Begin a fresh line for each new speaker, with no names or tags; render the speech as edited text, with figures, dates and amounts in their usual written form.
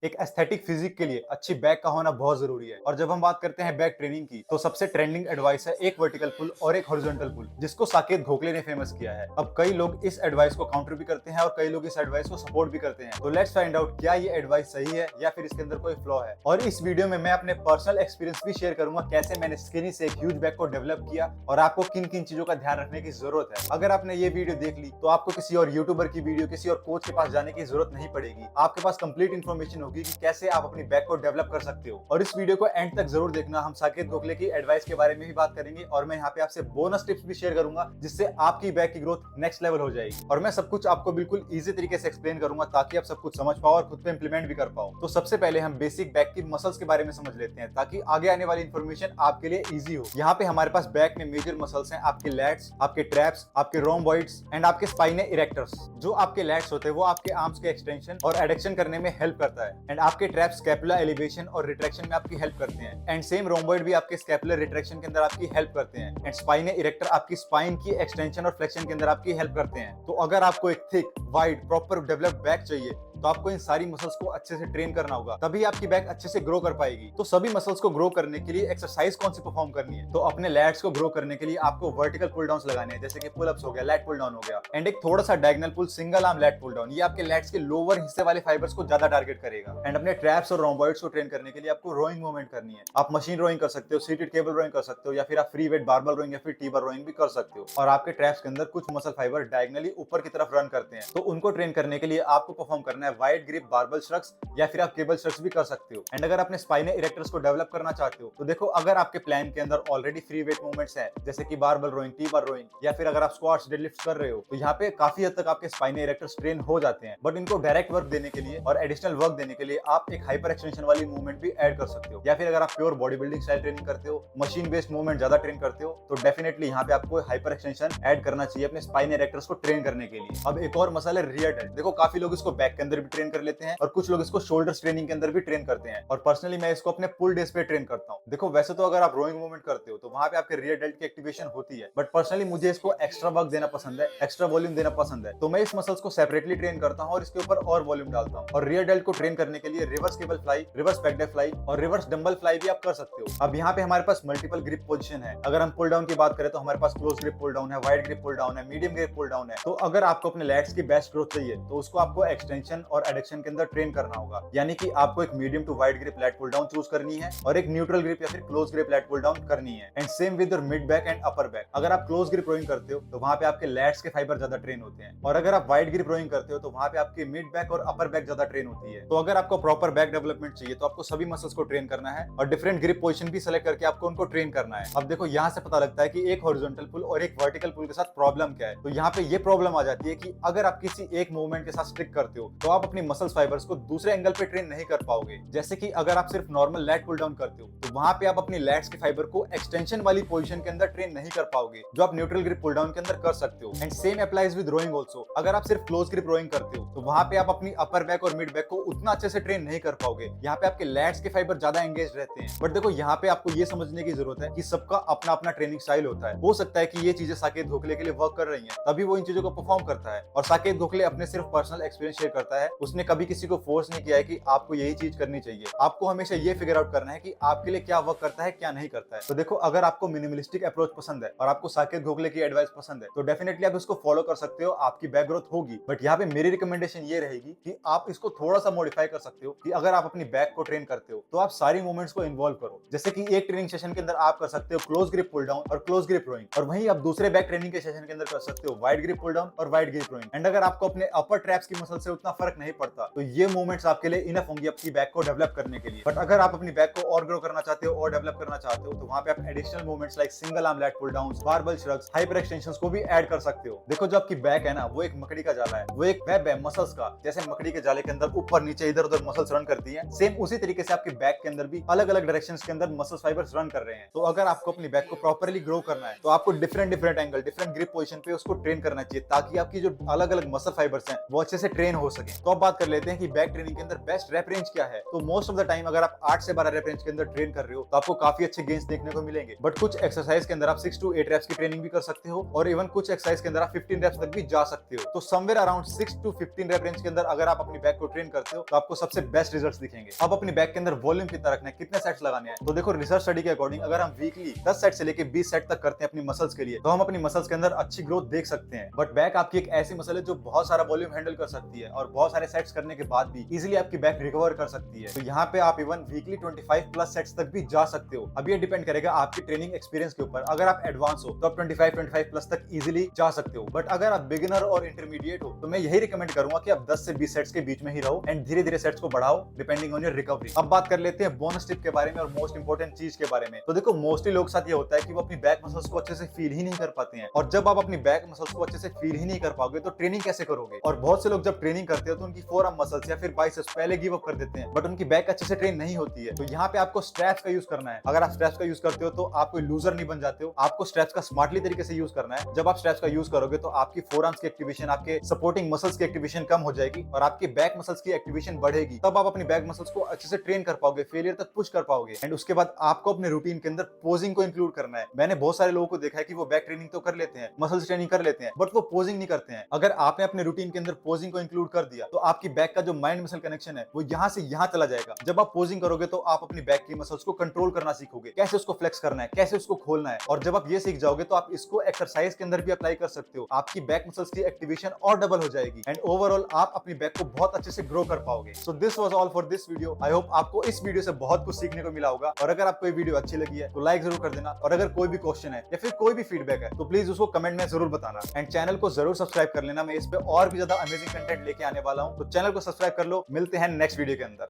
एक aesthetic physique के लिए अच्छी बैक का होना बहुत जरूरी है। और जब हम बात करते हैं बैक ट्रेनिंग की, तो सबसे ट्रेंडिंग एडवाइस है एक वर्टिकल पुल और एक हॉरिजॉन्टल पुल, जिसको साकेत गोखले ने फेमस किया है। अब कई लोग इस एडवाइस को काउंटर भी करते हैं और कई लोग इस एडवाइस को सपोर्ट भी करते हैं। तो लेट्स फाइंड आउट क्या ये एडवाइस सही है या फिर इसके अंदर कोई फ्लॉ है। और इस वीडियो में मैं अपने पर्सनल एक्सपीरियंस भी शेयर करूंगा, कैसे मैंने स्किनी से एक ह्यूज बैक को डेवलप किया और आपको किन किन चीजों का ध्यान रखने की जरूरत है। अगर आपने ये वीडियो देख ली तो आपको किसी और यूट्यूबर की वीडियो, किसी और कोच के पास जाने की जरूरत नहीं पड़ेगी। आपके पास कंप्लीट इन्फॉर्मेशन होगी कि कैसे आप अपनी बैक को डेवलप कर सकते हो। और इस वीडियो को एंड तक जरूर देखना। हम साकेत गोखले की एडवाइस के बारे में भी बात करेंगे और मैं यहाँ पे आपसे बोनस टिप्स भी शेयर करूंगा, जिससे आपकी बैक की ग्रोथ नेक्स्ट लेवल हो जाएगी। और मैं सब कुछ आपको बिल्कुल इजी तरीके से एक्सप्लेन करूंगा ताकि आप सब कुछ समझ पाओ और खुद पे इंप्लीमेंट भी कर पाओ। तो सबसे पहले हम बेसिक बैक की मसल्स के बारे में समझ लेते हैं, ताकि आगे आने वाली इन्फॉर्मेशन आपके लिए इजी हो। यहाँ पे हमारे पास बैक में मेजर मसल्स हैं आपके लैट्स, आपके ट्रैप्स, आपके रोम्बॉइड्स एंड आपके स्पाइने इरेक्टर्स। जो आपके लैट्स होते हैं वो आपके आर्म्स के एक्सटेंशन और एडक्शन करने में हेल्प करता है, एंड आपके ट्रैप्स स्कैपुला एलिवेशन और रिट्रैक्शन में आपकी हेल्प करते हैं, एंड सेम रोम्बॉइड भी आपके स्कैपुलर रिट्रैक्शन के अंदर आपकी हेल्प करते हैं, एंड स्पाइने इरेक्टर आपकी स्पाइन की एक्सटेंशन और फ्लेक्शन के अंदर आपकी हेल्प करते हैं। तो अगर आपको एक thick, wide, proper developed back चाहिए तो आपको इन सारी मसल्स को अच्छे से ट्रेन करना होगा, तभी आपकी बैक अच्छे से ग्रो कर पाएगी। तो सभी मसल्स को ग्रो करने के लिए एक्सरसाइज कौन सी परफॉर्म करनी है? तो अपने लैट्स को ग्रो करने के लिए आपको वर्टिकल पुल डाउन्स लगाने हैं, जैसे कि पुल अप्स हो गया, लैट पुल डाउन हो गया, एंड एक थोड़ा सा diagonal pull, single arm lat pull down. ये आपके लैट्स के लोअर हिस्से वाले फाइबर्स को ज्यादा टारगेट करेगा। एंड अपने ट्रैप्स और रोम्बॉइड्स को ट्रेन करने के लिए आपको रोइंग मूवमेंट करनी है। आप मशीन रोइंग कर सकते हो, सीटेड केबल रोइंग कर सकते हो, या फिर आप फ्री वेट बारबल रोइंग या फिर टी बार रोइंग भी कर सकते हो। और आपके ट्रैप्स के अंदर कुछ मसल फाइबर डायगोनली ऊपर की तरफ रन करते हैं, तो उनको ट्रेन करने के लिए आपको परफॉर्म करना है वाइड ग्रिप बारबल श्रक्स, या फिर आप केबल श्रक्स भी कर सकते हो। एंड अगर अपने स्पाइने इरेक्टर्स को डेवलप करना चाहते हो, तो देखो, अगर आपके प्लान के अंदर ऑलरेडी फ्री वेट मूवमेंट्स हैं, जैसे कि barbell rowing, T bar rowing, या फिर अगर आप स्क्वाट्स, डेडलिफ्ट कर रहे हो, तो यहाँ पे काफी हद तक आपके स्पाइने इरेक्टर्स ट्रेन हो जाते हैं। बट इनको डायरेक्ट वर्क देने के लिए और एडिशनल वर्क देने के लिए आप एक हाइपर एक्सटेंशन वाली मूवमेंट भी ऐड कर सकते हो। या फिर अगर आप pure body building style training करते हो, मशीन बेस्ड मूवमेंट ज्यादा ट्रेन करते हो, तो डेफिनेटली यहाँ पे आपको हाइपर एक्सटेंशन ऐड करना चाहिए अपने स्पाइने इरेक्टर्स को ट्रेन करने के लिए। अब एक और मसला है रियर डेल्ट। देखो, काफी लोग इसको बैक के अंदर भी ट्रेन कर लेते हैं और कुछ लोग इसको शोल्डर ट्रेनिंग के अंदर भी ट्रेन करते हैं, और पर्सनली मैं इसको अपने पुल डेज पे ट्रेन करता हूं। देखो, वैसे तो अगर आप रोइंग मूवमेंट करते हो तो वहां पे आपके रियर डेल्ट की एक्टिवेशन होती है, बट पर्सनली मुझे इसको एक्स्ट्रा वर्क देना पसंद है, एक्स्ट्रा वॉल्यूम देना पसंद है, तो मैं इस मसल्स को सेपरेटली ट्रेन करता हूं और इसके ऊपर और वॉल्यूम डालता हूं। और रियर डेल्ट को ट्रेन करने के लिए reverse cable fly, reverse back dead fly और रिवर्स डंबल फ्लाई भी आप कर सकते हो। अब यहाँ पे हमारे पास मल्टीपल ग्रिप पोजीशन है। अगर हम पुल डाउन की बात करें तो हमारे पास क्लोज ग्रिप पुल डाउन है, वाइड ग्रिप पुल डाउन है, मीडियम ग्रिप पुल डाउन है। तो अगर आपको अपने लैट्स की बेस्ट ग्रोथ चाहिए तो उसको आपको एक्सटेंशन और एडक्शन के अंदर ट्रेन करना होगा, यानी कि आपको एक medium to wide grip lat pull down choose करनी है और एक न्यूट्रल ग्रिप या फिर close grip lat pull down करनी है। And same with your mid back and upper back. अगर आप क्लोज ग्रिप रोइंग करते हो तो वहां पे आपके लैट्स के फाइबर ज्यादा ट्रेन होते हैं, और अगर आप वाइड ग्रिप रोइंग करते हो तो वहां पे आपके मिड बैक और अपर बैक ज्यादा ट्रेन होती है। तो अगर आपको प्रॉपर बैक डेवलपमेंट चाहिए तो आपको सभी मसल्स को ट्रेन करना है और डिफरेंट ग्रिप पोजीशन भी सेलेक्ट करके आपको उनको ट्रेन करना है। अब देखो, यहाँ से पता लगता है कि एक हॉरिजॉन्टल पुल और एक वर्टिकल पुल के साथ प्रॉब्लम क्या है। तो यहाँ पे ये प्रॉब्लम आ जाती है कि अगर आप किसी एक मूवमेंट के साथ स्टिक करते हो तो आप अपनी मसल्स फाइबर्स को दूसरे एंगल पे ट्रेन नहीं कर पाओगे। जैसे कि अगर आप सिर्फ नॉर्मल लैट पुल डाउन करते हो तो वहां पे आप अपनी लैट्स के फाइबर को एक्सटेंशन वाली पोजीशन के अंदर ट्रेन नहीं कर पाओगे, जो आप न्यूट्रल ग्रिप पुल डाउन के अंदर कर सकते हो। And same applies with rowing also. अगर आप सिर्फ क्लोज ग्रिप रोइंग करते हो तो वहां पे आप अपनी अपर बैक और मिड बैक को उतना अच्छे से ट्रेन नहीं कर पाओगे। यहाँ पे आपके लैट्स के फाइबर ज्यादा एंगेज रहते हैं। बट देखो, यहाँ पे आपको ये समझने की जरूरत है कि सबका अपना अपना ट्रेनिंग स्टाइल होता है। हो सकता है कि ये चीजें साकेत गोखले के लिए वर्क कर रही हैं, तभी वो इन चीजों को परफॉर्म करता है। और साकेत गोखले अपने सिर्फ पर्सनल एक्सपीरियंस शेयर करता है, उसने कभी किसी को फोर्स नहीं किया है कि आपको यही चीज करनी चाहिए। आपको हमेशा ये फिगर आउट करना है कि आपके लिए क्या वर्क करता है, क्या नहीं करता है। तो देखो, अगर आपको मिनिमलिस्टिक अप्रोच पसंद है और आपको साकेत गोखले की एडवाइस पसंद है तो डेफिनेटली आप इसको फॉलो कर सकते हो, आपकी बैक ग्रोथ होगी। बट यहाँ पे मेरी रिकमेंडेशन ये रहेगी कि आप इसको थोड़ा सा मॉडिफाई कर सकते हो, कि अगर आप अपनी बैक को ट्रेन करते हो तो आप सारी मूवमेंट्स को इन्वॉल्व करो। जैसे कि एक ट्रेनिंग सेशन के अंदर आप कर सकते हो क्लोज ग्रिप पुल डाउन और क्लोज ग्रिप रोइंग, और वहीं आप दूसरे बैक ट्रेनिंग के सेशन के अंदर कर सकते हो वाइड ग्रिप पुल डाउन और वाइड ग्रिप रोइंग। एंड अगर आपको अपने अपर ट्रैप्स की मसल से उतना फर्क नहीं पड़ता तो ये मूवमेंट्स आपके लिए इनफ होंगी अपनी बैक को डेवलप करने के लिए। बट अगर आप अपनी बैक को और ग्रो करना चाहते हो और डेवलप करना चाहते हो तो वहां पे आप additional movements like single arm lat pull down, barbell shrugs, hyper extensions को भी ऐड कर सकते हो। देखो, जो आपकी बैक है ना, वो एक मकड़ी का जाला है, वो एक वेब है मसल्स का। जैसे मकड़ी के जाले के अंदर ऊपर नीचे इधर उधर मसल्स रन करती है, सेम उसी तरीके से आपकी बैक के अंदर भी अलग अलग डायरेक्शंस के अंदर मसल्स फाइबर्स रन कर रहे हैं। तो अगर आपको अपनी बैक को प्रॉपर्ली ग्रो करना है तो आपको different angle, different grip position पे उसको ट्रेन करना चाहिए, ताकि आपकी जो अलग अलग मसल फाइबर्स हैं वो अच्छे से ट्रेन हो सके। तो अब बात कर लेते हैं कि बैक ट्रेनिंग के अंदर बेस्ट रेप रेंज क्या है। तो मोस्ट ऑफ द टाइम अगर आप 8 से 12 रेप रेंज के अंदर ट्रेन कर रहे हो तो आपको काफी अच्छे गेन्स देखने को मिलेंगे। बट कुछ एक्सरसाइज के अंदर आप 6 to 8 रेप्स की ट्रेनिंग भी कर सकते हो और इवन कुछ एक्सरसाइज के अंदर आप 15 रेप्स तक भी जा सकते हो। तो somewhere around 6 to 15 rape range के अंदर अगर आप अपनी बैक को ट्रेन करते हो तो आपको सबसे बेस्ट रिजल्ट्स दिखेंगे। अब अपनी बैक के अंदर वॉल्यूम कितना रखना है, कितने सेट्स लगाने हैं, तो देखो रिसर्च स्टडी के अकॉर्डिंग अगर हम वीकली 10 सेट से लेके 20 सेट तक करते हैं अपनी मसल्स के लिए तो हम अपनी मसल्स के अंदर अच्छी ग्रोथ देख सकते हैं। बट बैक आपकी एक ऐसी मसल है जो बहुत सारा वॉल्यूम हैंडल कर सकती है और बहुत सारे सेट्स करने के बाद भी इजीली आपकी बैक रिकवर कर सकती है। तो यहाँ पे आप इवन वीकली 25 प्लस सेट्स तक भी जा सकते हो। अब ये डिपेंड करेगा आपकी ट्रेनिंग एक्सपीरियंस के ऊपर। अगर आप एडवांस हो तो आप 25 प्लस तक इजीली जा सकते हो। बट अगर आप बिगिनर और इंटरमीडिएट हो तो मैं यही रिकमेंड करूंगा कि आप 10 से 20 सेट्स के बीच में ही रहो एंड धीरे धीरे सेट्स को बढ़ाओ डिपेंडिंग ऑन योर रिकवरी। अब बात कर लेते हैं बोनस टिप के बारे में और मोस्ट इंपोर्टेंट चीज के बारे में। तो देखो मोस्टली लोग साथ ये होता है कि वो अपनी बैक मसल्स को अच्छे से फील ही नहीं कर पाते हैं और जब आप अपनी बैक मसल्स को अच्छे से फील ही नहीं कर पाओगे तो ट्रेनिंग कैसे करोगे। और बहुत से लोग जब ट्रेनिंग करते हो तो उनकी फोरआर्म मसल्स या फिर बाइसेप्स पहले गिव अप कर देते हैं बट उनकी बैक अच्छे से ट्रेन नहीं होती है। तो यहाँ पे आपको स्ट्रैप्स का यूज करना है। अगर आप स्ट्रैप्स का यूज करते हो तो आप कोई लूजर नहीं बन जाते हो। आपको स्ट्रैप्स का स्मार्टली तरीके से यूज करना है। जब आप स्ट्रैप्स का यूज करोगे तो आपकी फोरआर्म्स की एक्टिवेशन, आपके सपोर्टिंग मसल्स की एक्टिवेशन कम हो जाएगी और आपकी बैक मसल्स की एक्टिवेशन बढ़ेगी। तब आप अपनी बैक मसल्स को अच्छे से ट्रेन कर पाओगे, फेलियर तक पुश कर पाओगे। एंड उसके बाद आपको अपने रूटीन के अंदर पोजिंग को इंक्लूड करना है। मैंने बहुत सारे लोगों को देखा है कि वो बैक ट्रेनिंग तो कर लेते हैं, मसल्स ट्रेनिंग कर लेते हैं बट वो पोजिंग नहीं करते हैं। अगर आपने अपने रूटीन के अंदर पोजिंग को इंक्लूड कर दिया तो आपकी बैक का जो माइंड मसल कनेक्शन है वो यहाँ से यहाँ चला जाएगा। जब आप पोजिंग करोगे तो आप अपनी बैक की मसल्स को कंट्रोल करना सीखोगे, कैसे उसको फ्लेक्स करना है, कैसे उसको खोलना है। और जब आप ये सीख जाओगे तो आप इसको एक्सरसाइज के अंदर भी अप्लाई कर सकते हो। आपकी बैक मसल्स की एक्टिवेशन और डबल हो जाएगी एंड ओवरऑल आप अपनी बैक को बहुत अच्छे से ग्रो कर पाओगे। So this was all for this video. I hope आपको इस वीडियो से बहुत कुछ सीखने को मिला होगा और अगर आपको ये वीडियो अच्छी लगी है तो लाइक जरूर कर देना और अगर कोई भी क्वेश्चन है या फिर कोई भी फीडबैक है तो प्लीज उसको कमेंट में जरूर बताना एंड चैनल को जरूर सब्सक्राइब कर लेना। मैं इस पे और भी ज्यादा अमेजिंग कंटेंट लेके आने वाला हूँ तो चैनल को सब्सक्राइब कर लो। मिलते हैं नेक्स्ट वीडियो के अंदर।